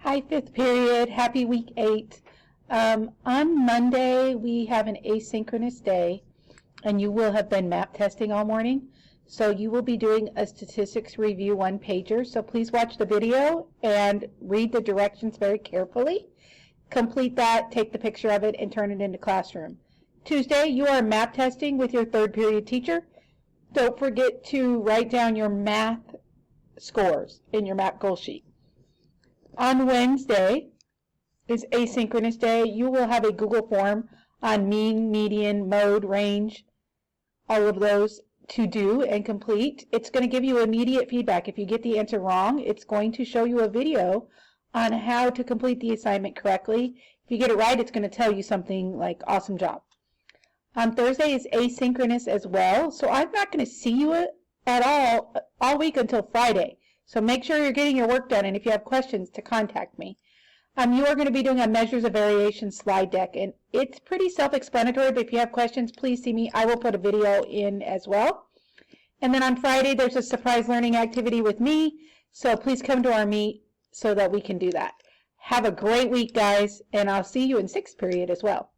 Hi, fifth period. Happy week 8. On Monday, we have an asynchronous day, and you will have been map testing all morning. So you will be doing a statistics review one-pager. So please watch the video and read the directions very carefully. Complete that, take the picture of it, and turn it into Classroom. Tuesday, you are map testing with your third period teacher. Don't forget to write down your math scores in your map goal sheet. On Wednesday is asynchronous day. You will have a Google form on mean, median, mode, range, all of those to do and complete. It's going to give you immediate feedback. If you get the answer wrong, it's going to show you a video on how to complete the assignment correctly. If you get it right, it's going to tell you something like awesome job. On Thursday is asynchronous as well, so I'm not going to see you at all week until Friday. So make sure you're getting your work done, and if you have questions, to contact me. You are going to be doing a measures of variation slide deck, and it's pretty self-explanatory, but if you have questions, please see me. I will put a video in as well. And then on Friday, there's a surprise learning activity with me, so please come to our meet so that we can do that. Have a great week, guys, and I'll see you in sixth period as well.